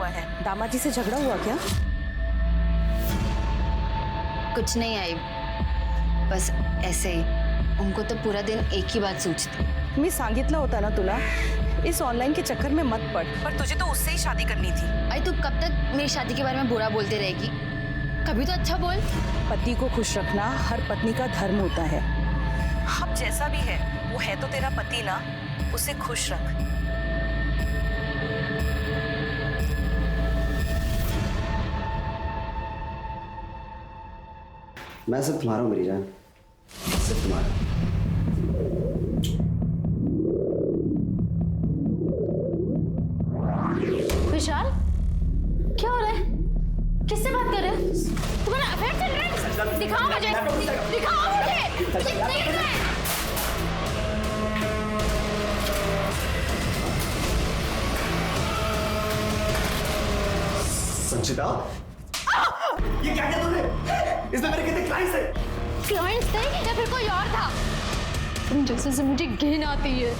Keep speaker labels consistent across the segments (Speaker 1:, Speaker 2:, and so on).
Speaker 1: हुआ है। दामाद जी से झगड़ा हुआ क्या?
Speaker 2: कुछ नहीं आई, बस ऐसे ही। उनको तो पूरा दिन एक ही बात सूझती।
Speaker 1: मी सांगितलं होता ना तुला, इस ऑनलाइन के चक्कर में मत पड़। पर तुझे तो उससे ही शादी करनी थी।
Speaker 2: आई तू कब तक मेरी शादी के बारे में बुरा बोलते रहेगी? कभी तो अच्छा बोल।
Speaker 1: पति को खुश रखना हर पत्नी का धर्म होता है। अब जैसा भी है, वो है तो तेरा पति ना, उसे खुश रख।
Speaker 3: मैं सिर्फ तुम्हारा हूँ मेरी जान, सिर्फ तुम्हारा।
Speaker 2: विशाल, क्या हो रहा है? किससे बात कर रहे हो? तुम्हारा अफेयर चल रहा है? दिखाओ मुझे, दिखाओ मुझे।
Speaker 3: संचिता, ये क्या किया तूने? इसमें मेरे कितने क्लाइंट्स हैं?
Speaker 2: क्लाइंट्स थे या फिर कोई और था? तुम जैसे से मुझे घिन आती है।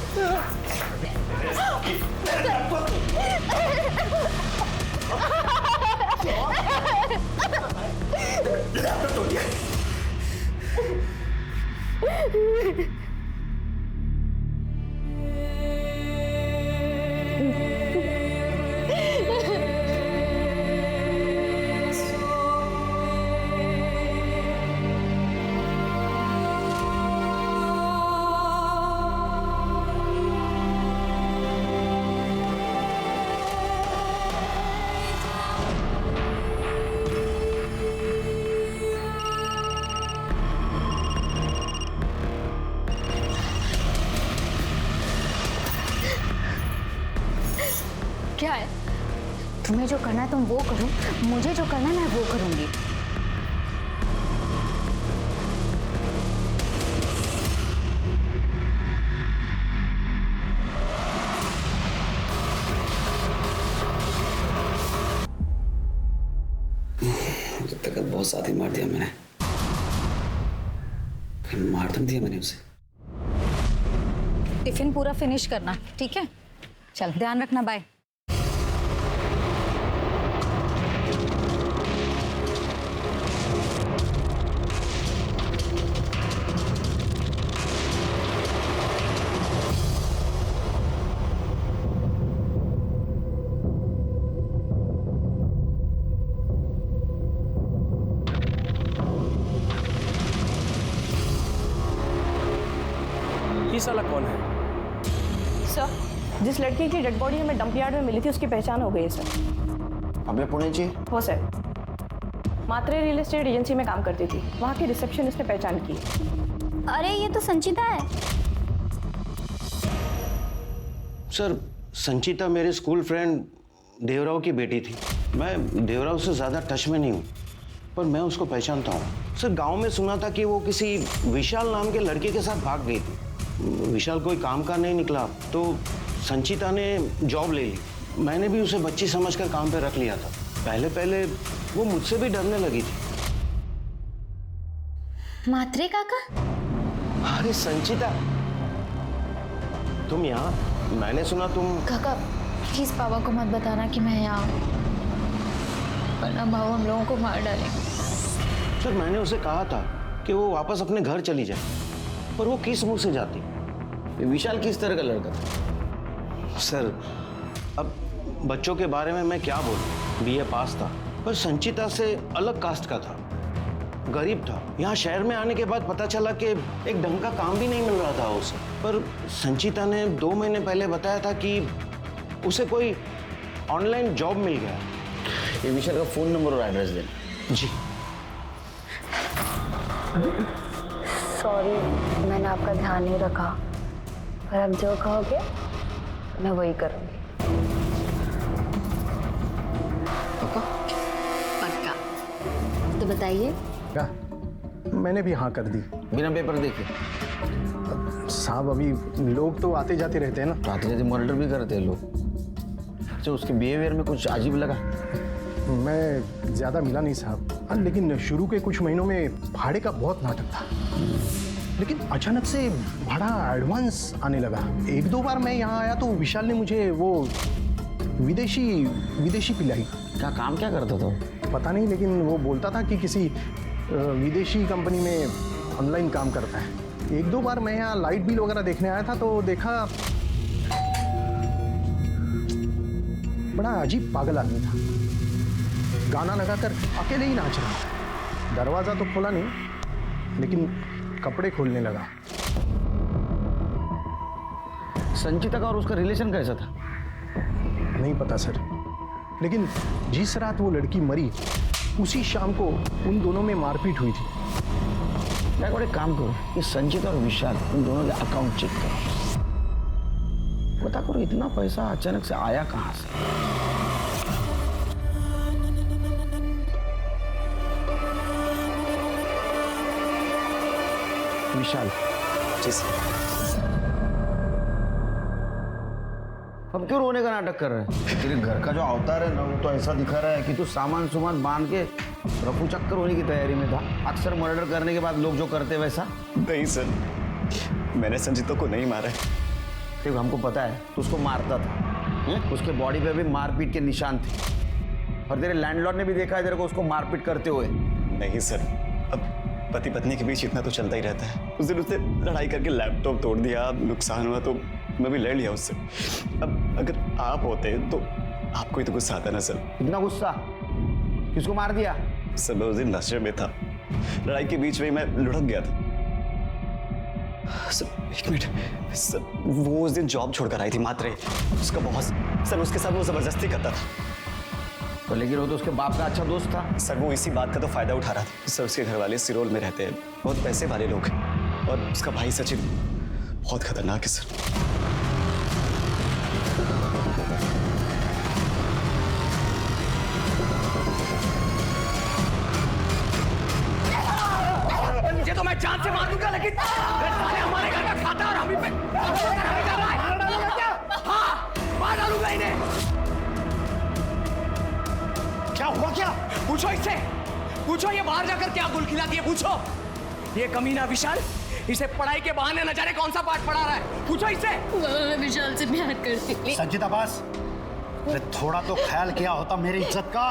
Speaker 2: क्या है? तुम्हें जो करना है तुम वो करो, मुझे जो करना है मैं वो करूंगी।
Speaker 3: जब तक बहुत साथ ही मार दिया मैंने, मार तो दिया मैंने उसे।
Speaker 2: टिफिन पूरा फिनिश करना, ठीक है? चल, ध्यान रखना, बाय।
Speaker 4: ये साला कौन है?
Speaker 1: सर, जिस लड़की की डेड बॉडी हमें डंप यार्ड में मिली थी उसकी पहचान हो गई है सर।
Speaker 3: अबे पुणे जी?
Speaker 1: हो सर, मात्रे रियल एस्टेट एजेंसी में काम करती थी, वहाँ की रिसेप्शनिस्ट ने पहचान की।
Speaker 2: अरे ये तो संचिता है।
Speaker 5: सर, संचिता मेरे स्कूल फ्रेंड देवराव की बेटी थी। मैं देवराव से ज़्यादा टच में नहीं हूँ, पर मैं उसको पहचानता हूँ। सर, गांव में सुना था कि वो किसी विशाल नाम के लड़के के साथ भाग गई थी। विशाल कोई काम का नहीं निकला तो संचिता ने जॉब ले ली। मैंने भी उसे बच्ची समझकर काम पे रख लिया था। पहले पहले वो मुझसे भी डरने लगी थी।
Speaker 2: मात्रे काका?
Speaker 5: अरे संचिता, तुम यहाँ? मैंने सुना तुम...
Speaker 2: काका प्लीज पापा को मत बताना कि मैं यहाँ हूँ, वरना भाव हम लोगों को मार डालेंगे।
Speaker 5: सर, मैंने उसे कहा था कि वो वापस अपने घर चली जाए, पर वो किस मुंह से जाती?
Speaker 3: विशाल किस तरह का लड़का था?
Speaker 5: सर, अब बच्चों के बारे में मैं क्या बोलूं? बीए पास था, पर संचिता से अलग कास्ट का था, गरीब था। यहाँ शहर में आने के बाद पता चला कि एक ढंग का काम भी नहीं मिल रहा था उसे। पर संचिता ने 2 महीने पहले बताया था कि उसे कोई ऑनलाइन जॉब मिल गया।
Speaker 3: ये विशाल का फोन नंबर और एड्रेस देना।
Speaker 5: जी।
Speaker 2: सॉरी, मैंने आपका ध्यान नहीं रखा, पर अब जो कहोगे मैं वही करूँगी। पक्का? तो बताइए।
Speaker 6: क्या? मैंने भी हाँ कर दी।
Speaker 3: बिना पेपर देखे?
Speaker 6: साहब, अभी लोग तो आते जाते रहते हैं ना।
Speaker 3: आते जाते मॉनिटर भी करते हैं लोग। अच्छा, उसके बिहेवियर में कुछ अजीब लगा?
Speaker 6: मैं ज़्यादा मिला नहीं साहब, लेकिन शुरू के कुछ महीनों में भाड़े का बहुत नाटक था, लेकिन अचानक से भाड़ा एडवांस आने लगा। 1-2 बार मैं यहाँ आया तो विशाल ने मुझे वो विदेशी पिलाई।
Speaker 5: क्या काम क्या करता था?
Speaker 6: पता नहीं, लेकिन वो बोलता था कि किसी विदेशी कंपनी में ऑनलाइन काम करता है। एक दो बार मैं यहाँ लाइट बिल वगैरह देखने आया था तो देखा, बड़ा अजीब पागल आदमी था। गाना लगाकर अकेले ही नाच रहा। दरवाजा तो खोला नहीं, लेकिन कपड़े खोलने लगा।
Speaker 5: संचिता का और उसका रिलेशन कैसा था?
Speaker 6: नहीं पता सर, लेकिन जिस रात वो लड़की मरी उसी शाम को उन दोनों में मारपीट हुई थी।
Speaker 5: एक काम करो, ये संचिता और विशाल उन दोनों के अकाउंट चेक करो, पता करो इतना पैसा अचानक से आया कहाँ से। विशाल,
Speaker 3: जी सर।
Speaker 5: अब क्यों रोने का नाटक कर रहे हैं? तेरे घर का जो अवतार है ना, वो तो ऐसा दिखा रहा है कि तू सामान बांध के रफू चक्कर होने की तैयारी में था। अक्सर मर्डर करने के बाद लोग जो करते वैसा।
Speaker 3: नहीं सर, मैंने संजीता को नहीं मारा है।
Speaker 5: देखो हमको पता है तू उसको मारता था। उसके बॉडी पे भी मारपीट के निशान थे, और तेरे लैंडलॉर्ड ने भी देखा है तेरे को उसको मारपीट करते हुए।
Speaker 3: नहीं सर, अब पति पत्नी के बीच इतना तो चलता ही रहता है। उस दिन उसने लड़ाई करके लैपटॉप तोड़ दिया, नुकसान हुआ तो मैं भी लड़ लिया उससे। अब अगर आप होते तो आपको ही तो गुस्सा आता ना सर।
Speaker 5: इतना गुस्सा किसको मार दिया?
Speaker 3: सर मैं उस दिन नशे में था, लड़ाई के बीच में मैं लुढ़क गया था। सर एक मिनट सर, वो उस दिन जॉब छोड़कर आई थी मात्रे, उसका बॉस सर, उसके साथ वो जबरदस्ती करता था।
Speaker 5: तो लेकिन वो तो उसके बाप का अच्छा दोस्त था।
Speaker 3: सर वो इसी बात का तो फायदा उठा रहा था। सर उसके घर वाले सिरोल में रहते हैं, बहुत पैसे वाले लोग हैं, और उसका भाई सचिन बहुत खतरनाक है सर।
Speaker 4: मुझे तो मैं जान से मार दूंगा, लेकिन साले हमारे घर का खाता और हम ही पे हाँ, मार डालूंगा इन्हें।
Speaker 3: क्या हुआ क्या?
Speaker 4: पूछो इससे, पूछो ये बाहर जाकर क्या गुल खिलाती है, पूछो। ये कमीना विशाल इसे पढ़ाई के बहाने न जाने कौन सा पाठ पढ़ा रहा है, पूछो इससे।
Speaker 2: मैं विशाल से प्यार करती हूँ।
Speaker 7: संचिता बस, अरे थोड़ा तो ख्याल किया होता मेरी इज्जत का।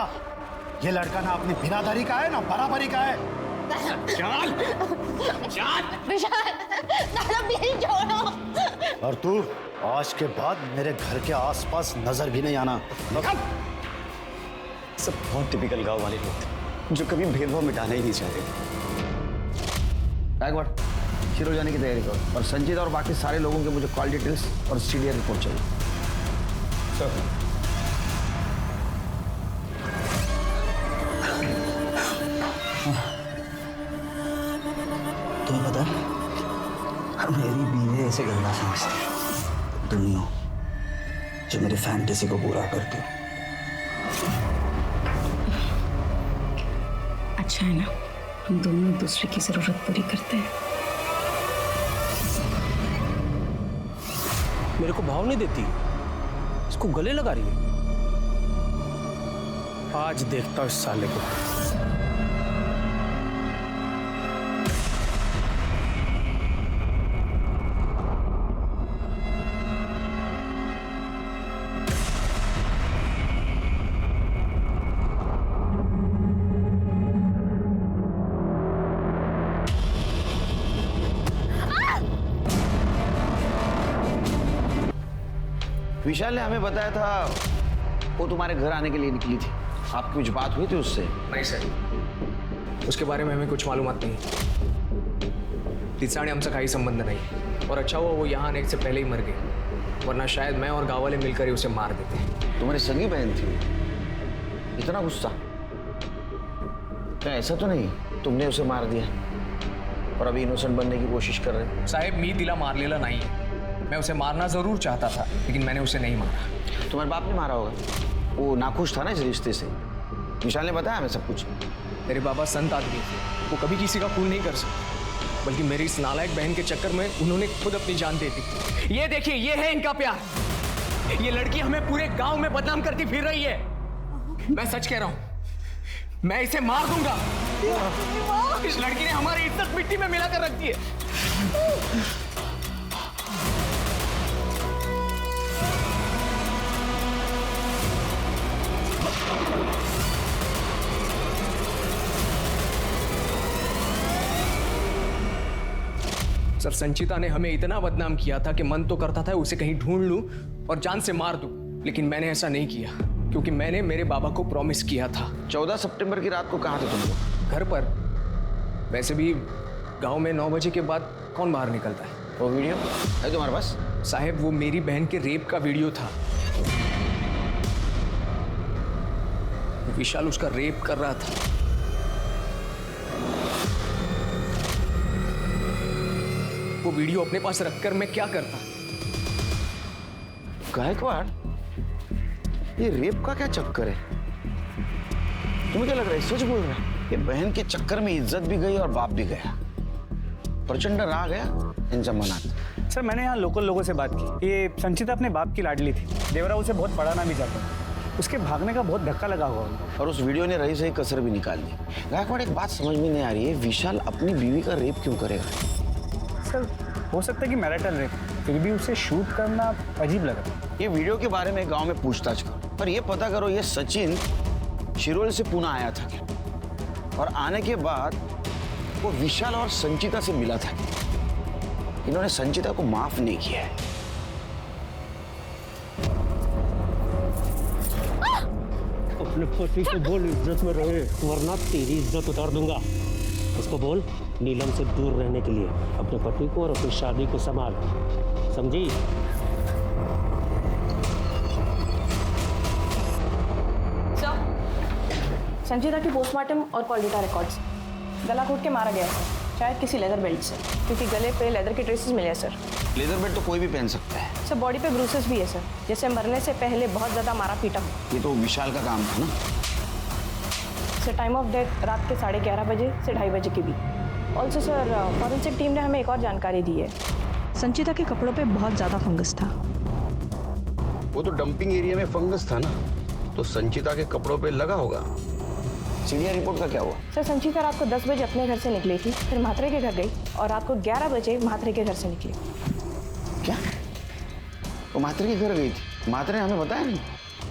Speaker 7: ये लड़का ना अपनी बिरादरी का है ना बराबरी का है।
Speaker 4: चल चल
Speaker 2: विशाल, दादा प्लीज छोड़ो।
Speaker 7: और तू आज के बाद मेरे घर के आसपास नजर भी नहीं आना।
Speaker 3: सब बहुत टिपिकल गांव वाले लोग थे, जो कभी भेदभाव मिटाना ही नहीं चाहते।
Speaker 5: एक बार शिरो जाने की तैयारी करो, और संजीत और बाकी सारे लोगों के मुझे कॉल डिटेल्स और सीडीआर रिपोर्ट चाहिए।
Speaker 8: तुम्हें पता है मेरी बीवी ऐसे गंदा समझती है, तुम ही हो जो मेरी फैंटेसी को पूरा करती हो।
Speaker 1: अच्छा है ना, हम दोनों एक दूसरे की जरूरत पूरी करते हैं।
Speaker 4: मेरे को भाव नहीं देती, इसको गले लगा रही है। आज देखता हूँ इस साले को।
Speaker 5: विशाल ने हमें बताया था वो तुम्हारे घर आने के लिए निकली थी। आपकी कुछ बात हुई थी उससे?
Speaker 9: नहीं सर, उसके बारे में हमें कुछ मालूमात नहीं। तिसाने हमसे कोई संबंध नहीं, और अच्छा हुआ वो यहाँ आने से पहले ही मर गई, वरना शायद मैं और गांव वाले मिलकर ही उसे मार देते।
Speaker 5: तुम्हारी सगी बहन थी, इतना गुस्सा? क्या ऐसा तो नहीं तुमने उसे मार दिया और अभी इनोसेंट बनने की कोशिश कर रहे?
Speaker 9: साहेब मी तिला मारलेला नहीं है, मैं उसे मारना जरूर चाहता था, लेकिन मैंने उसे नहीं मारा।
Speaker 5: तुम्हारे बाप ने मारा होगा, वो नाखुश था ना इस रिश्ते से। विशाल ने बताया हमें सब कुछ।
Speaker 9: मेरे बाबा संत आदमी थे, वो कभी किसी का खून नहीं कर सकते, बल्कि मेरी इस नालायक बहन के चक्कर में उन्होंने खुद अपनी जान दे दी। ये देखिए, ये है इनका प्यार। ये लड़की हमें पूरे गांव में बदनाम करती फिर रही है। मैं सच कह रहा हूं, मैं इसे मार दूंगा। इस लड़की ने हमारी इज्जत मिट्टी में मिलाकर रख दी है। सर संचिता ने हमें इतना बदनाम किया था कि मन तो करता था उसे कहीं ढूंढ लूं और जान से मार दूं, लेकिन मैंने ऐसा नहीं किया क्योंकि मैंने मेरे बाबा को प्रॉमिस किया था।
Speaker 5: 14 सितंबर की रात को कहाँ थे तुम लोग?
Speaker 9: घर पर। वैसे भी गांव में 9 बजे के बाद कौन बाहर निकलता है।
Speaker 5: वो वीडियो है तुम्हारे पास?
Speaker 9: साहब वो मेरी बहन के रेप का वीडियो था। विशाल उसका रेप कर रहा था। वो वीडियो अपने पास रखकर मैं क्या करता।
Speaker 5: गायकवाड़, ये रेप का क्या चक्कर है? तुम्हें क्या लग रहा है सच बोल रहा है? ये बहन के चक्कर में इज्जत भी गई और बाप भी गया। प्रचंड राग गया इन जमानात।
Speaker 10: सर मैंने यहाँ लोकल लोगों से बात की। ये संचिता अपने बाप की लाडली थी। देवरा उसे बहुत पढ़ाना भी चाहता था। उसके भागने का बहुत धक्का लगा हुआ है।
Speaker 5: और उस वीडियो ने रही सही कसर भी निकाल दी। गायकवाड़, एक बात समझ में नहीं आ रही है, विशाल अपनी बीवी का रेप क्यों करेगा?
Speaker 10: सर हो सकता है कि मैरिटल रेप, फिर भी उसे शूट करना अजीब लगा।
Speaker 5: ये वीडियो के बारे में गांव में पूछताछ करो, पर ये पता करो ये सचिन शिरोल से पुणे आया था क्या, और आने के बाद वो विशाल और संचिता से मिला था क्या? इन्होंने संचिता को माफ नहीं किया है।
Speaker 11: अपने पति को बोल इज्जत में रहे, वरना तेरी इज्जत उतार दूंगा। उसको बोल नीलम से दूर रहने के लिए, अपने पति को और अपनी शादी को संभाल, समझी?
Speaker 1: संचिता की पोस्टमार्टम और कॉल डेटा रिकॉर्ड्स। गला घोट के मारा गया है शायद किसी लेदर बेल्ट से, क्योंकि गले पे लेदर के ट्रेसेस मिले हैं सर।
Speaker 5: लेदर बेल्ट तो कोई भी पहन सकता है।
Speaker 1: सर बॉडी पे ब्रूसेस भी है सर, जैसे मरने से पहले बहुत ज़्यादा मारा पीटा हो।
Speaker 5: ये तो विशाल का काम था ना।
Speaker 1: सर टाइम ऑफ डेथ रात के 11:30 बजे से 2:30 बजे के बीच। ऑल्सो सर फॉरेंसिक टीम ने हमें एक और जानकारी दी है। संचिता के कपड़ों पे बहुत ज़्यादा फंगस था।
Speaker 5: वो तो डंपिंग एरिया में फंगस था ना, तो संचिता के कपड़ों पे लगा होगा। सीनियर रिपोर्ट का क्या हुआ?
Speaker 1: सर संचिता रात को 10 बजे अपने घर से निकली थी, फिर म्हात्रे के घर गई और रात को 11 बजे म्हात्रे के घर से निकली।
Speaker 5: क्या? वो म्हात्रे के घर गई थी? म्हात्रे ने हमें बताया नहीं।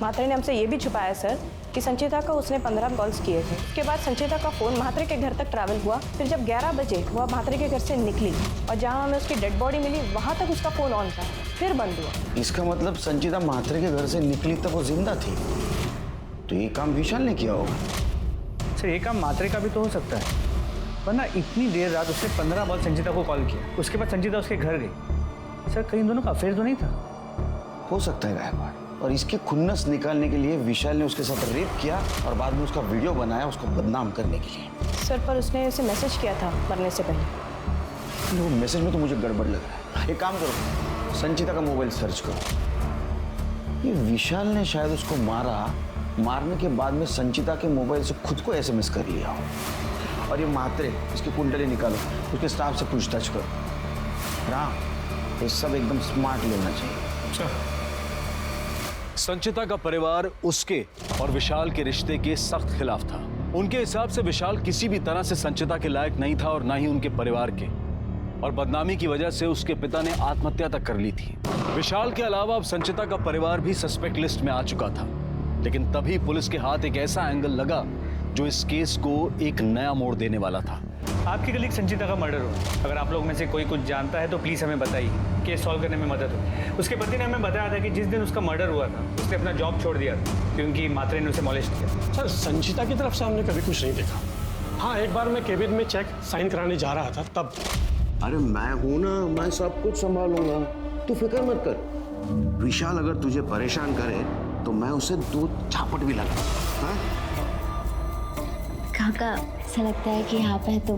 Speaker 1: म्हात्रे ने हमसे ये भी छुपाया सर कि संचिता को उसने 15 कॉल्स किए थे। उसके बाद संचिता का फ़ोन म्हात्रे के घर तक ट्रैवल हुआ, फिर जब 11 बजे वह म्हात्रे के घर से निकली और जहाँ हमें उसकी डेड बॉडी मिली वहाँ तक उसका फ़ोन ऑन था, फिर बंद हुआ।
Speaker 5: इसका मतलब संचिता म्हात्रे के घर से निकली तब वो जिंदा थी, तो ये काम विशाल ने किया होगा।
Speaker 10: सर ये काम म्हात्रे का भी तो हो सकता है, वरना इतनी देर रात उसने 15 बार संचिता को कॉल किया, उसके बाद संचिता उसके घर गई। सर कहीं दोनों का अफेयर तो नहीं था?
Speaker 5: हो सकता है गायकवाड़, और इसकी खुन्नस निकालने के लिए विशाल ने उसके साथ रेप किया और बाद में उसका वीडियो बनाया उसको बदनाम करने के लिए।
Speaker 1: सर पर उसने उसे मैसेज किया था मरने से पहले।
Speaker 5: वो मैसेज में तो मुझे गड़बड़ लग रहा है। एक काम करो, संचिता का मोबाइल सर्च करो। ये विशाल ने शायद उसको मारने के बाद में संचिता के मोबाइल से खुद को एसएमएस कर लिया हो। और ये म्हात्रे, इसकी कुंडली निकालो, उसके स्टाफ से पूछताछ करो। राम, ये सब एकदम स्मार्ट लेना चाहिए।
Speaker 12: संचिता का परिवार उसके और विशाल के रिश्ते के सख्त खिलाफ था। उनके हिसाब से विशाल किसी भी तरह से संचिता के लायक नहीं था और ना ही उनके परिवार के, और बदनामी की वजह से उसके पिता ने आत्महत्या तक कर ली थी। विशाल के अलावा अब संचिता का परिवार भी सस्पेक्ट लिस्ट में आ चुका था, लेकिन तभी पुलिस के हाथ एक ऐसा एंगल लगा जो इस केस को एक नया मोड़ देने वाला था।
Speaker 10: आपकी कलीग संचिता का मर्डर हुआ। अगर आप लोग में से कोई कुछ जानता है तो प्लीज़ हमें बताइए, केस सॉल्व करने में मदद हो। उसके पति ने हमें बताया था कि जिस दिन उसका मर्डर हुआ था उसने अपना जॉब छोड़ दिया था क्योंकि म्हात्रे ने उसे मॉलेस्ट किया।
Speaker 11: सर संचिता की तरफ से हमने कभी कुछ नहीं देखा। हाँ एक बार मैं केबिन में चेक साइन कराने जा रहा था तब।
Speaker 5: अरे मैं हूं ना, मैं सब कुछ संभालूंगा, तू फिक्र मत कर। विशाल अगर तुझे परेशान करे तो मैं उसे 2 झापट भी लगा। हाँ?
Speaker 2: काका ऐसा लगता है कि यहाँ पे तो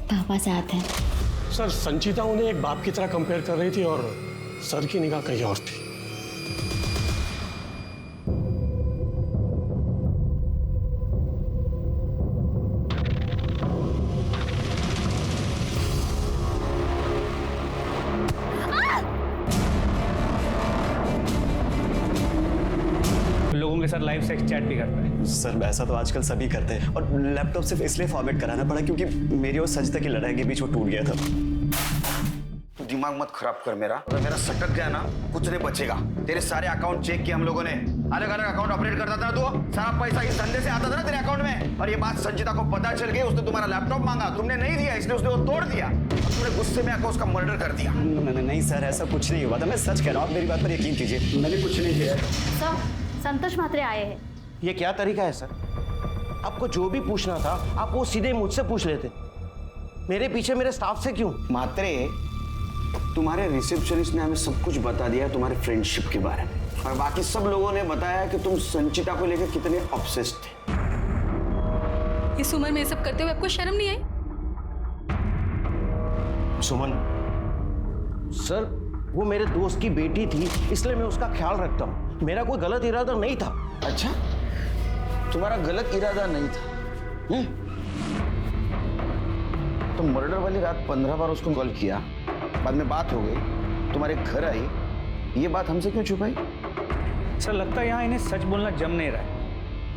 Speaker 2: पापा साथ हैं।
Speaker 11: सर संचिता उन्हें एक बाप की तरह कंपेयर कर रही थी और सर की निगाह कहीं और थी।
Speaker 10: लोगों के साथ लाइव सेक्स चैट भी करता है।
Speaker 3: सर ऐसा तो आजकल सभी करते हैं, और लैपटॉप सिर्फ इसलिए फॉर्मेट कराना पड़ा क्योंकि मेरी और संचिता की लड़ाई के बीच वो टूट गया था।
Speaker 5: तू दिमाग मत खराब कर मेरा, अगर मेरा सटक गया ना कुछ नहीं बचेगा। तेरे सारे अकाउंट चेक किए हम लोगों ने, अलग अलग अकाउंट ऑपरेट करता था तू, सारा पैसा इस धंधे से आता था ना तेरे अकाउंट में। और ये बात संचिता को पता चल गई, उसने तुम्हारा लैपटॉप मांगा, तुमने नहीं दिया, इसलिए उसने वो तोड़ दिया। तुमने गुस्से में आकर उसका मर्डर कर दिया।
Speaker 3: नहीं सर, ऐसा कुछ नहीं हुआ था, मैं सच कह रहा हूँ, आप मेरी बात पर यकीन कीजिए, मैंने कुछ नहीं किया।
Speaker 2: सर, संतोष म्हात्रे आए हैं।
Speaker 5: ये क्या तरीका है सर? आपको जो भी पूछना था आप वो सीधे मुझसे पूछ लेते, मेरे पीछे मेरे स्टाफ से क्यों?
Speaker 3: मात्रे, तुम्हारे रिसेप्शनिस्ट ने हमें सब कुछ बता दिया तुम्हारे फ्रेंडशिप के बारे में, और बाकी सब लोगों ने बताया कि तुम संचिता को लेकर कितने ऑब्सेस्ड थे।
Speaker 13: इस उम्र में ये सब करते हुए आपको शर्म नहीं आई?
Speaker 5: सुमन सर, वो मेरे दोस्त की बेटी थी, इसलिए मैं उसका ख्याल रखता हूँ, मेरा कोई गलत इरादा नहीं था।
Speaker 3: अच्छा, तुम्हारा गलत इरादा नहीं था? तो मर्डर वाली रात 15 बार उसको कॉल किया, बाद में बात हो गई, तुम्हारे घर आई, ये बात हमसे क्यों छुपाई?
Speaker 10: सर लगता है यहाँ इन्हें सच बोलना जम नहीं रहा है।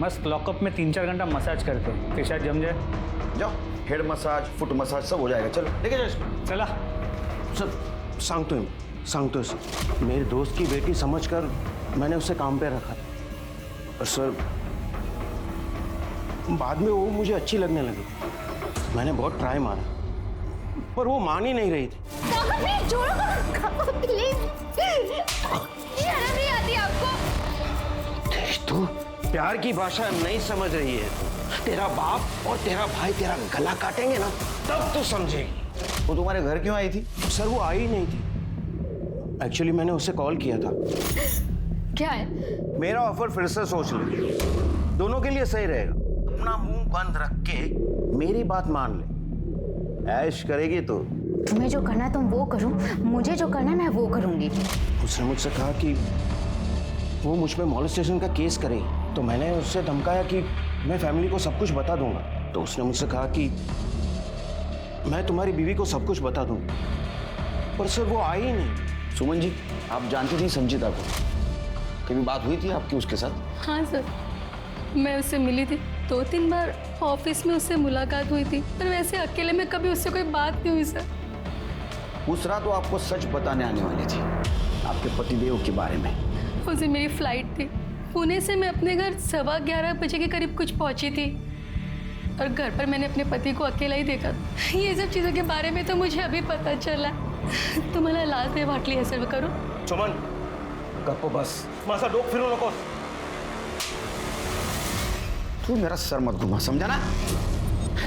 Speaker 10: मस्त लॉकअप में 3-4 घंटा मसाज करते हैं, फिर शायद जम जाए।
Speaker 3: जाओ, हेड मसाज, फुट मसाज सब हो जाएगा, चलो लेके जाओ इसको।
Speaker 10: चला
Speaker 5: सर, सांगतो सर, मेरे दोस्त की बेटी समझकर मैंने उसे काम पे रखा, और सर बाद में वो मुझे अच्छी लगने लगी। मैंने बहुत ट्राई मारा, पर वो मान ही नहीं रही थी।
Speaker 2: प्लीज छोड़ो, प्लीज, शर्म नहीं आती आपको?
Speaker 5: तू प्यार की भाषा नहीं समझ रही है। तेरा बाप और तेरा भाई तेरा गला काटेंगे ना, तब तू समझेगी।
Speaker 3: वो तुम्हारे घर क्यों आई थी?
Speaker 5: सर वो आई ही नहीं थी, एक्चुअली मैंने उसे कॉल किया था।
Speaker 2: क्या है?
Speaker 5: मेरा ऑफर फिर से सोच ले, दोनों के लिए सही रहेगा। अपना मुंह बंद रख के मेरी बात मान ले, ऐश करेगी तो।
Speaker 2: तुम्हें जो करना है तुम वो करो, मुझे जो करना है मैं वो करूंगी।
Speaker 5: उसने मुझसे कहा कि वो मुझ पे मॉलेस्टेशन का केस करेगी, तो मैंने उससे धमकाया कि मैं फैमिली को सब कुछ बता दूंगा। तो उसने मुझसे कहा कि मैं तुम्हारी बीवी को सब कुछ बता दूंगा, पर सर वो आई ही नहीं।
Speaker 3: सुमन जी, आप जानती थी संचिता को? कभी बात हुई थी आपकी उसके साथ?
Speaker 13: हाँ सर, मैं उससे मिली थी 2-3 बार, ऑफिस में उससे मुलाकात हुई थी, पर वैसे अकेले में कभी उससे कोई बात नहीं हुई सर।
Speaker 3: उस रात वो आपको सच बताने आने वाली थी, आपके पतिदेव के बारे में।
Speaker 13: उस दिन मेरी फ्लाइट थी, पुणे से मैं अपने घर 11:15 बजे के करीब कुछ पहुंची थी, और घर पर मैंने अपने पति को अकेला ही देखा। ये सब चीज़ों के बारे में तो मुझे अभी पता चला। तुम्हाला लाज नाही वाटली हे सर्व करू?
Speaker 5: सुमन गप्प बस, माझा डोक फिरू नकोस।
Speaker 3: तू मेरा सर मत घुमा, समझा ना?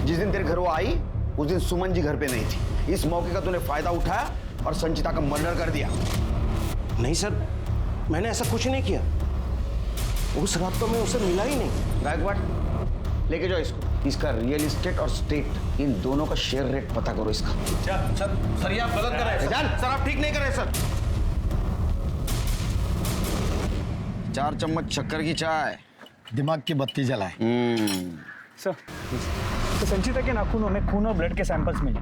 Speaker 3: जिस दिन तेरे घर वो आई, उस दिन सुमन जी घर पे नहीं थी। इस मौके का तूने फायदा उठाया और संचिता का मर्डर कर दिया।
Speaker 5: नहीं सर, मैंने ऐसा कुछ नहीं किया, उस रात तो मैं उसे मिला ही नहीं।
Speaker 3: गायकवाड़, लेके जाओ इसको, इसका रियल एस्टेट और स्टेट, इन दोनों का शेयर रेट पता करो इसका।
Speaker 5: सर ये आप गलत कर रहे हैं सर, आप ठीक नहीं कर रहे सर।
Speaker 3: 4 चम्मच शक्कर की चाय,
Speaker 7: दिमाग की बत्ती जलाए।
Speaker 10: सर, तो संचिता के नाखूनों में खून और ब्लड के सैंपल्स मिले,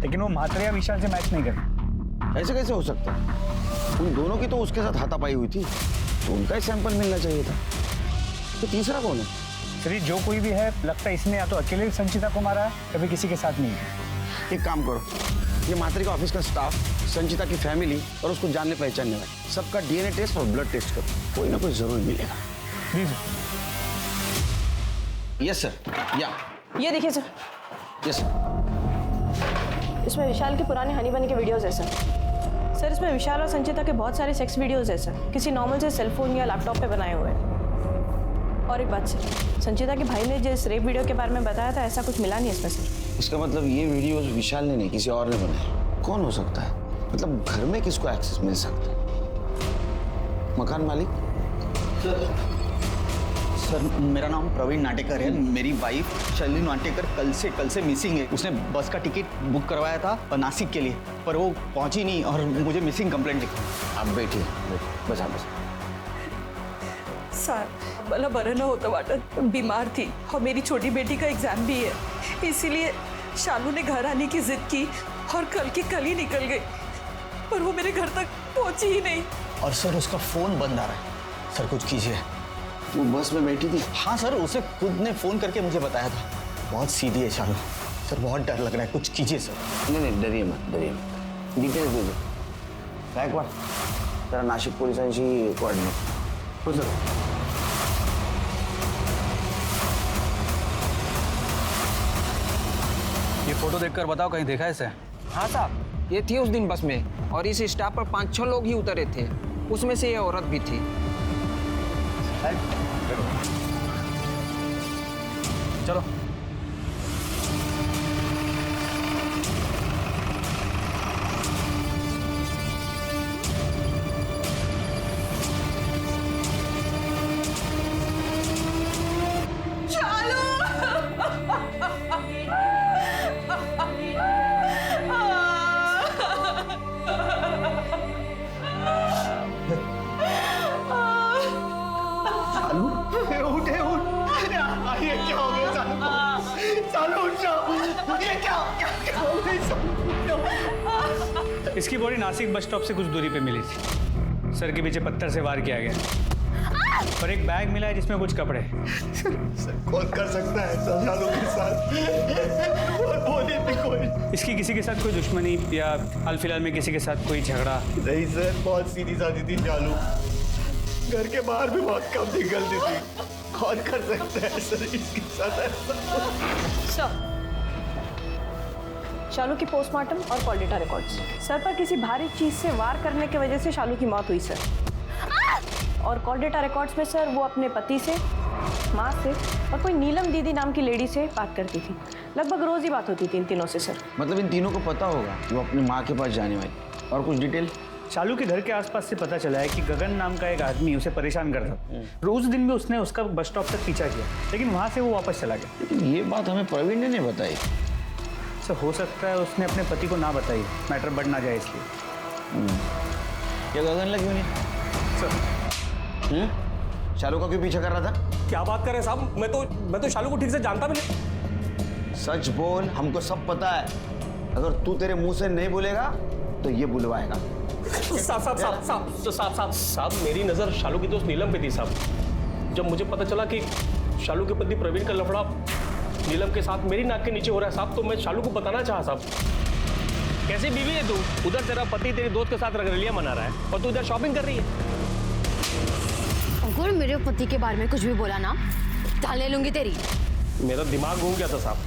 Speaker 10: लेकिन वो म्हात्रे या विशाल से मैच नहीं कर।
Speaker 3: ऐसे कैसे हो सकता है? उन दोनों की तो उसके साथ हाथापाई हुई थी, तो उनका ही सैंपल मिलना चाहिए था। तो तीसरा कौन है?
Speaker 10: सर जो कोई भी है, लगता है इसने या तो अकेले संचिता को मारा है, कभी किसी के साथ नहीं।
Speaker 3: एक काम करो, ये म्हात्रे का ऑफिस का स्टाफ, संचिता की फैमिली और उसको जानने पहचानने वाले सबका डीएनए टेस्ट और ब्लड टेस्ट करो, कोई ना कोई जरूर मिलेगा। यस सर, या
Speaker 1: ये देखिए सर,
Speaker 3: यस सर।
Speaker 1: इसमें विशाल के पुराने हनी बनी के वीडियोस है सर। इसमें विशाल और संचिता के बहुत सारे सेक्स वीडियोस है सर, किसी नॉर्मल से सेलफोन या लैपटॉप पे बनाए हुए हैं। और एक बात सर, संचिता के भाई ने जिस रेप वीडियो के बारे में बताया था, ऐसा कुछ मिला नहीं इसमें सर।
Speaker 3: इसका मतलब ये वीडियोस विशाल ने नहीं, किसी और ने बनाए। कौन हो सकता है? मतलब घर में किसको एक्सेस मिल सकता है? मकान मालिक?
Speaker 8: सर मेरा नाम प्रवीण नाटेकर है, मेरी वाइफ शैली नाटेकर कल से मिसिंग है। उसने बस का टिकट बुक करवाया था नासिक के लिए, पर वो पहुंची नहीं और मुझे मिसिंग कंप्लेंट लिखी।
Speaker 3: आप बैठिए, बस आप बस।
Speaker 14: सर मला बरं न होतं वाटत, बीमार थी और मेरी छोटी बेटी का एग्जाम भी है, इसीलिए शालू ने घर आने की जिद की और कल की कल ही निकल गई, पर वो मेरे घर तक पहुंची ही नहीं।
Speaker 8: और सर उसका फोन बंद आ रहा है, सर कुछ कीजिए।
Speaker 3: वो बस में बैठी थी?
Speaker 8: हाँ सर, उसे खुद ने फोन करके मुझे बताया था। बहुत सीधी है शालू सर, बहुत डर लग रहा है, कुछ कीजिए सर।
Speaker 3: नहीं डरिए मत, डिटेल्स दे दो। गायकवाड, जरा नाशिक पोलिसांशी कोऑर्डिनेट।
Speaker 10: हो सर।
Speaker 9: ये फोटो देखकर बताओ कहीं देखा है इसे?
Speaker 15: हाँ साहब, ये थी उस दिन बस में और इस स्टॉप पर 5-6 लोग ही उतरे थे, उसमें से ये औरत भी थी।
Speaker 9: चलो।
Speaker 3: उठे उठ, ये क्या हो गया सालू उठ जाओ, ये क्या हो गया?
Speaker 10: इसकी बॉडी नासिक बस स्टॉप से कुछ दूरी पे मिली थी। सर के पीछे पत्थर से वार किया गया और एक बैग मिला है जिसमें कुछ कपड़े।
Speaker 3: सर कौन कर सकता है ऐसा सालू के साथ? बोलिए भी कोई।
Speaker 10: इसकी किसी के साथ कोई दुश्मनी या हाल फिलहाल में किसी के साथ कोई झगड़ा?
Speaker 3: नहीं सर, बहुत सीधी सादी थी चालू, घर के बाहर भी बहुत कम निकलती थी। कौन कर सकता है सर इसके साथ ऐसा?
Speaker 1: सर, शालू की पोस्टमार्टम और कॉल डेटा रिकॉर्ड्स। सर पर किसी भारी चीज से वार करने की वजह से शालू की मौत हुई सर। और कॉल डेटा रिकॉर्ड्स में सर वो अपने पति से, माँ से और कोई नीलम दीदी नाम की लेडी से बात करती थी। लगभग रोज ही बात होती थी इन तीनों से सर।
Speaker 5: मतलब इन तीनों को पता होगा वो अपनी माँ के पास जाने वाली। और कुछ डिटेल?
Speaker 10: शालू के घर के आसपास से पता चला है कि गगन नाम का एक आदमी उसे परेशान करता। रोज दिन में उसने उसका बस स्टॉप तक पीछा किया, लेकिन वहां से वो वापस चला गया।
Speaker 5: लेकिन ये बात हमें प्रवीण ने नहीं बताई।
Speaker 10: सर हो सकता है उसने अपने पति को ना बताई, मैटर बढ़ ना जाए इसलिए।
Speaker 5: क्या गगन लगी नहीं?
Speaker 9: सर,
Speaker 5: शालू का क्यों पीछा कर रहा था?
Speaker 9: क्या बात कर रहे हैं साहब? मैं तो शालू को ठीक से जानता भी नहीं।
Speaker 5: सच बोल, हमको सब पता है। अगर तू तेरे मुंह से नहीं बोलेगा तो ये बुलवाएगा।
Speaker 9: साहब, मेरी नजर शालू की दोस्त नीलम पे थी साहब। जब मुझे पता चला कि शालू के पति प्रवीण का लफड़ा नीलम के साथ मेरी नाक के नीचे हो रहा है साहब, तो मैं शालू को बताना चाहा साहब। कैसी बीवी है तू? उधर तेरा पति तेरे दोस्त के साथ रंगरलियां मना रहा है और तू इधर शॉपिंग कर रही है।
Speaker 2: अगर मेरे पति के बारे में कुछ भी बोला ना, दाल ले लूंगी तेरी।
Speaker 9: मेरा दिमाग घूम गया था साहब।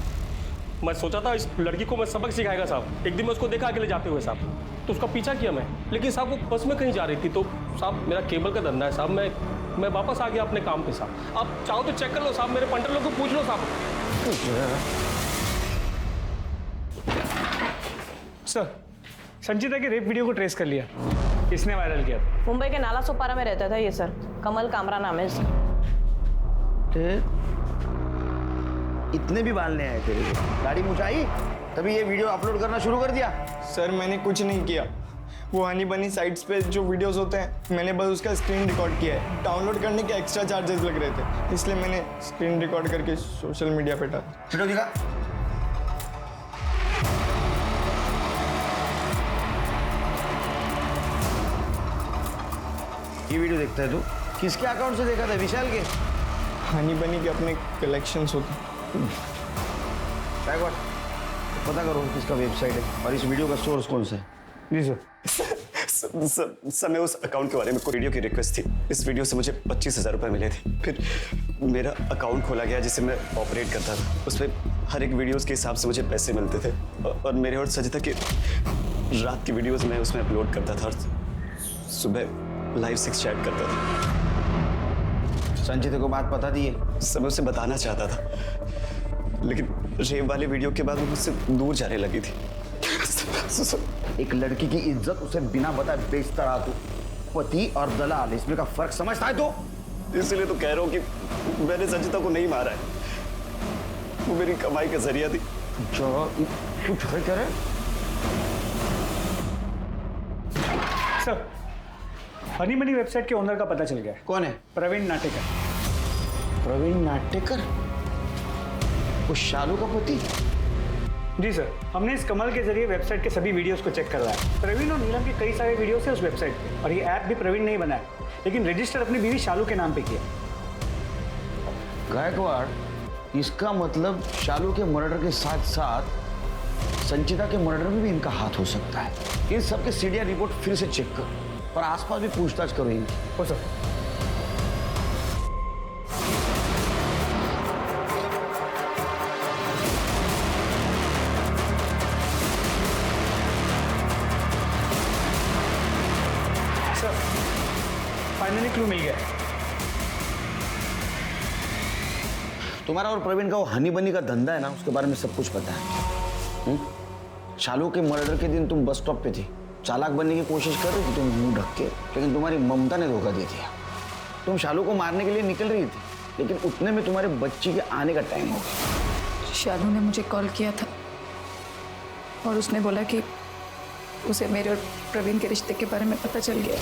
Speaker 9: मैं सोचा था इस लड़की को मैं सबक सिखाएगा साहब। एक दिन मैं उसको देखा अकेले जाते हुए साहब, तो उसका पीछा किया मैं, लेकिन साहब वो बस में कहीं जा रही थी। तो साहब मेरा केबल का धंधा है साहब, मैं वापस आ गया अपने काम पे साहब। आप चाहो तो चेक कर लो साहब, मेरे पंटर लोग को पूछ लो साहब।
Speaker 10: सर, संचिता के रेप वीडियो को ट्रेस कर लिया, इसने वायरल किया था।
Speaker 1: मुंबई के नाला सोपारा में रहता था ये सर, कमल कामरा नाम है इसका।
Speaker 5: इतने भी बाल नहीं आए तेरे को? दाढ़ी मुछाई तभी ये वीडियो अपलोड करना शुरू कर दिया?
Speaker 16: सर मैंने कुछ नहीं किया। वो हनी बनी साइट्स पे जो वीडियोस होते हैं, मैंने बस उसका स्क्रीन रिकॉर्ड किया है। डाउनलोड करने के एक्स्ट्रा चार्जेस लग रहे थे, इसलिए मैंने स्क्रीन रिकॉर्ड करके सोशल मीडिया पे डाला।
Speaker 5: फोटो दिखा। ये वीडियो देखता है तू? किसके अकाउंट से देखा था? विशाल के?
Speaker 16: हनी बनी के अपने कलेक्शंस होते।
Speaker 5: पता करो किसका वेबसाइट है और इस वीडियो का सोर्स कौन सा है।
Speaker 10: जी सर।
Speaker 3: सर मैं उस अकाउंट के बारे में कोई वीडियो की रिक्वेस्ट थी। इस वीडियो से मुझे 25,000 रुपये मिले थे। फिर मेरा अकाउंट खोला गया जिसे मैं ऑपरेट करता था। उसमें हर एक वीडियोस के हिसाब से मुझे पैसे मिलते थे और मेरे और सजिता के रात की वीडियोस मैं उसमें अपलोड करता था और सुबह लाइव सेक्स चैट करता था।
Speaker 5: संचिता को बात पता दी है?
Speaker 3: सब उसे बताना चाहता था, लेकिन रेप वाले वीडियो के बाद वो मुझसे दूर जाने लगी थी।
Speaker 5: एक लड़की की इज्जत उसे बिना बताए बेचता रहा तू। पति और दलाल, इसमें का फर्क समझता है तो?
Speaker 3: इसलिए तो कह रहा हूँ कि मैंने संचिता को नहीं मारा है। वो मेरी कमाई का जरिया थी।
Speaker 5: कुछ है क्या रे?
Speaker 10: सर, हनी मनी वेबसाइट के ओनर का पता चल गया है।
Speaker 5: कौन है?
Speaker 10: प्रवीण नाटेकर।
Speaker 5: प्रवीण नाटेकर? वो शालू का पति?
Speaker 10: जी सर, हमने इस कमल के जरिए वेबसाइट के सभी वीडियोस को चेक करवाया। प्रवीण और नीलम के कई सारे वीडियोस हैं उस वेबसाइट पे और ये ऐप भी प्रवीण ने ही बनाया, लेकिन रजिस्टर अपनी बीवी शालू के नाम पे किया।
Speaker 5: गायकवाड़, इसका मतलब शालू के मर्डर के साथ साथ संचिता के मर्डर में भी इनका हाथ हो सकता है। इन सबके सीडिया रिपोर्ट फिर से चेक करो और आसपास भी पूछताछ करो इनकी।
Speaker 10: हो सर। क्लू मिल गया।
Speaker 5: तुम्हारा और प्रवीण का वो हनी बनी का धंधा है ना, उसके बारे में सब कुछ पता है। शालू के मर्डर के दिन तुम बस स्टॉप पे थी, चालाक बनने की कोशिश कर रही थी तुम मुंह ढक के, लेकिन तुम्हारी ममता ने धोखा दे दिया। तुम शालू को मारने के लिए निकल रही थी, लेकिन उतने में तुम्हारे बच्ची के आने का टाइम हो गया।
Speaker 14: शालू ने मुझे कॉल किया था और उसने बोला कि उसे मेरे और प्रवीण के रिश्ते के बारे में पता चल गया।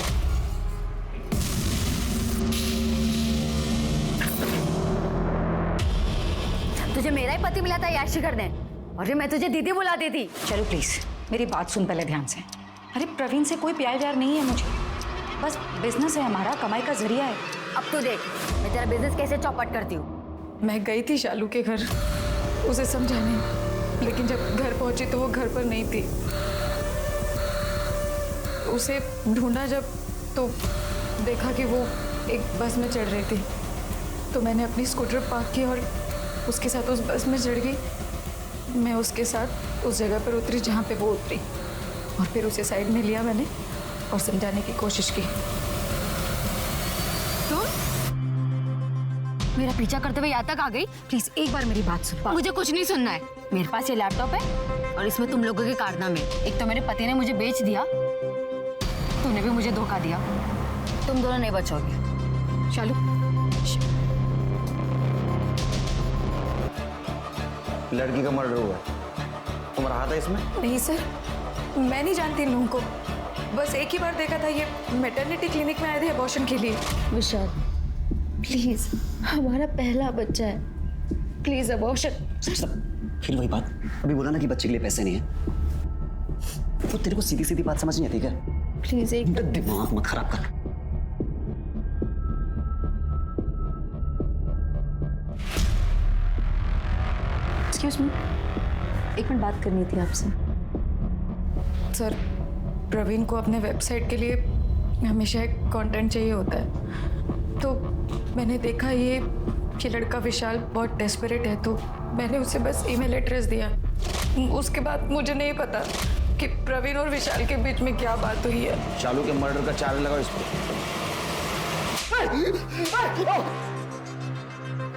Speaker 2: तुझे मेरा ही पति मिला था याशी कर दें, और मैं तुझे दीदी बुला देती।
Speaker 17: चलो प्लीज मेरी बात सुन पहले ध्यान से। अरे प्रवीण से कोई प्यार व्यार नहीं है मुझे, बस बिजनेस है हमारा, कमाई का जरिया है।
Speaker 2: अब तू देख मैं तेरा बिजनेस कैसे चौपट करती हूँ।
Speaker 14: मैं गई थी शालू के घर उसे समझाने, लेकिन जब घर पहुंची तो वो घर पर नहीं थी। उसे ढूंढा जब, तो देखा कि वो एक बस में चढ़ रही थी, तो मैंने अपनी स्कूटर पार्क की और उसके साथ उस बस में चढ़ गई। मैं उसके साथ उस जगह पर उतरी जहाँ पे वो उतरी, और फिर उसे साइड में लिया मैंने और समझाने की कोशिश की।
Speaker 2: तो मेरा पीछा करते हुए यहाँ तक आ गई।
Speaker 17: प्लीज एक बार मेरी बात सुन।
Speaker 2: मुझे कुछ नहीं सुनना है। मेरे पास ये लैपटॉप है और इसमें तुम लोगों के कारनामे। एक तो मेरे पति ने मुझे बेच दिया, तूने भी मुझे धोखा दिया, तुम दोनों नहीं बचोगे।
Speaker 17: शालू
Speaker 5: लड़की का मर्डर हुआ, तुम रहा था इसमें?
Speaker 14: नहीं सर, मैं नहीं जानती इन लोगों को, बस एक ही बार देखा था। ये मैटरनिटी क्लिनिक में आए थे अबॉर्शन के लिए।
Speaker 13: विशाल प्लीज, हमारा पहला बच्चा है, प्लीज अबॉर्शन।
Speaker 3: फिर वही बात, अभी बोला ना कि बच्चे के लिए पैसे नहीं है, तो तेरे को सीधी सीधी बात समझ नहीं आती क्या?
Speaker 13: प्लीज एक
Speaker 3: दिमाग मत खराब कर।
Speaker 17: एक्सक्यूज मी, एक मिनट बात करनी थी आपसे।
Speaker 14: सर, प्रवीण को अपने वेबसाइट के लिए हमेशा एक कंटेंट चाहिए होता है, तो मैंने देखा ये लड़का विशाल बहुत डेस्परेट है, तो मैंने उसे बस ईमेल एड्रेस दिया। उसके बाद मुझे नहीं पता कि प्रवीण और विशाल के बीच में क्या बात हुई है।
Speaker 5: शालू के मर्डर का चार्ज लगाओ इस पर।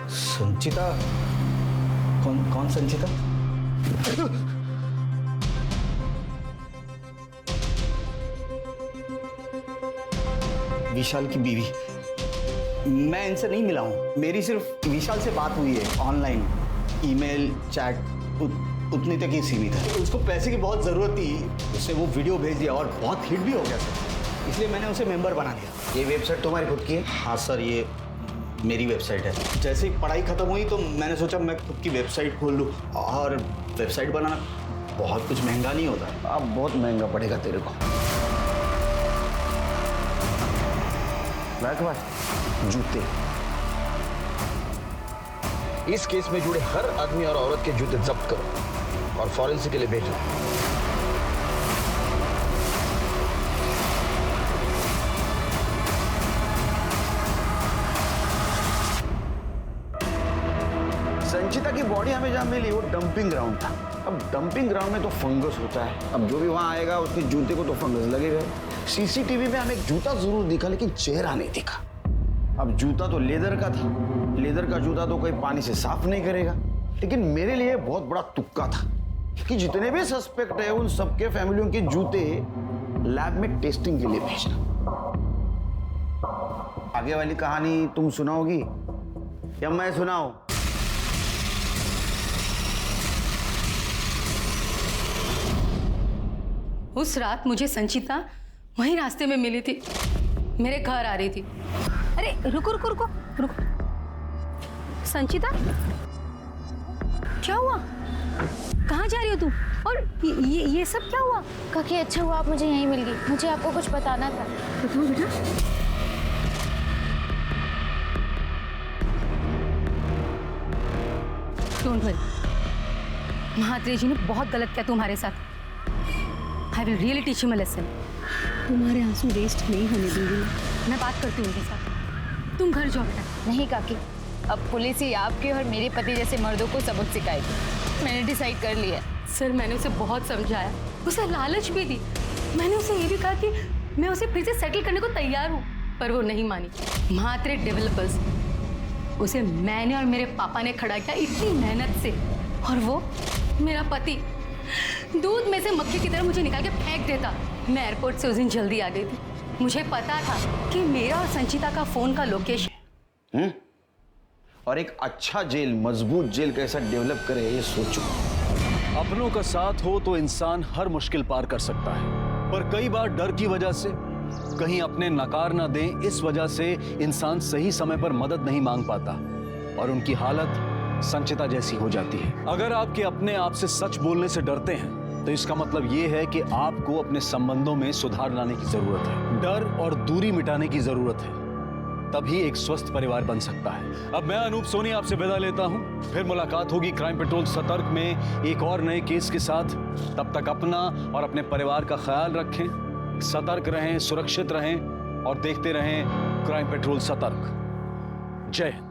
Speaker 8: संचिता? कौन संचिता? विशाल की बीवी। मैं इनसे नहीं मिला हूँ, मेरी सिर्फ विशाल से बात हुई है ऑनलाइन, ईमेल चैट उतनी तक ही सीमित है। उसको पैसे की बहुत ज़रूरत थी, उसने वो वीडियो भेज दिया और बहुत हिट भी हो गया सर, इसलिए मैंने उसे मेंबर बना दिया।
Speaker 5: ये वेबसाइट तुम्हारी खुद की है?
Speaker 8: हाँ सर, ये मेरी वेबसाइट है। जैसे ही पढ़ाई खत्म हुई तो मैंने सोचा मैं खुद की वेबसाइट खोल लूँ, और वेबसाइट बनाना बहुत कुछ महंगा नहीं होता।
Speaker 5: अब बहुत महंगा पड़ेगा तेरे को। जूते,
Speaker 18: इस केस में जुड़े हर आदमी और औरत के जूते जब्त करो और फॉरेंसिक के लिए भेजो।
Speaker 5: संचिता की बॉडी हमें जहां मिली वो डंपिंग ग्राउंड था। अब डंपिंग ग्राउंड में तो फंगस होता है, अब जो भी वहां आएगा उसके जूते को तो फंगस लगेगा। सीसीटीवी में हमें जूता जरूर दिखा, लेकिन चेहरा नहीं दिखा। अब जूता तो लेदर का था, लेदर का जूता तो कोई पानी से साफ नहीं करेगा। लेकिन मेरे लिए बहुत बड़ा तुक्का था कि जितने भी सस्पेक्ट है उन सबके फैमिलियों के जूते लैब में टेस्टिंग के लिए भेजना। आगे वाली कहानी तुम सुनाओगी या मैं सुनाऊं?
Speaker 13: उस रात मुझे संचिता वहीं रास्ते में मिली थी, मेरे घर आ रही थी।
Speaker 2: अरे रुको रुको रुको रुको,
Speaker 13: संचिता क्या हुआ? कहाँ जा रही हो तुम? और ये सब क्या हुआ?
Speaker 2: काकी अच्छा हुआ आप मुझे यहीं मिल गई, मुझे आपको कुछ बताना था।
Speaker 13: बताओ बेटा। डोंट वरी, महात्रे जी ने बहुत गलत किया तुम्हारे साथ। I will really teach him a lesson. तुम्हारे आंसू वेस्ट नहीं होने दूंगी मैं बात करती हूँ उनके साथ। तुम घर जाओ बेटा।
Speaker 2: नहीं काकी, अब पुलिस ही आपके और मेरे पति जैसे मर्दों को सबक सिखाएगी। मैंने डिसाइड कर लिया।
Speaker 13: सर मैंने उसे बहुत समझाया, उसे लालच भी दी। मैंने उसे ये भी कहा कि मैं उसे फिर से सेटल करने को तैयार हूँ, पर वो नहीं मानी। म्हात्रे डेवलपर्स, उसे मैंने और मेरे पापा ने खड़ा किया इतनी मेहनत से, और वो मेरा पति दूध में से मक्खी की तरह मुझे निकाल के फेंक देता। मैं एयरपोर्ट से उस दिन जल्दी आ गई थी। मुझे पता था कि मेरा और संचिता का फोन का लोकेशन।
Speaker 5: और एक अच्छा जेल, मजबूत जेल कैसा डेवलप करे ये सोचो।
Speaker 12: अपनों का साथ हो तो इंसान हर मुश्किल पार कर सकता है, पर कई बार डर की वजह से, कहीं अपने नकार ना दें इस वजह से इंसान सही समय पर मदद नहीं मांग पाता और उनकी हालत संचिता जैसी हो जाती है। अगर आपके अपने आप से सच बोलने से डरते हैं तो इसका मतलब ये है कि आपको अपने संबंधों में सुधार लाने की जरूरत है, डर और दूरी मिटाने की जरूरत है, तभी एक स्वस्थ परिवार बन सकता है। अब मैं अनूप सोनी आपसे विदा लेता हूं, फिर मुलाकात होगी क्राइम पेट्रोल सतर्क में एक और नए केस के साथ। तब तक अपना और अपने परिवार का ख्याल रखें, सतर्क रहें, सुरक्षित रहें और देखते रहें क्राइम पेट्रोल सतर्क। जय हिंद।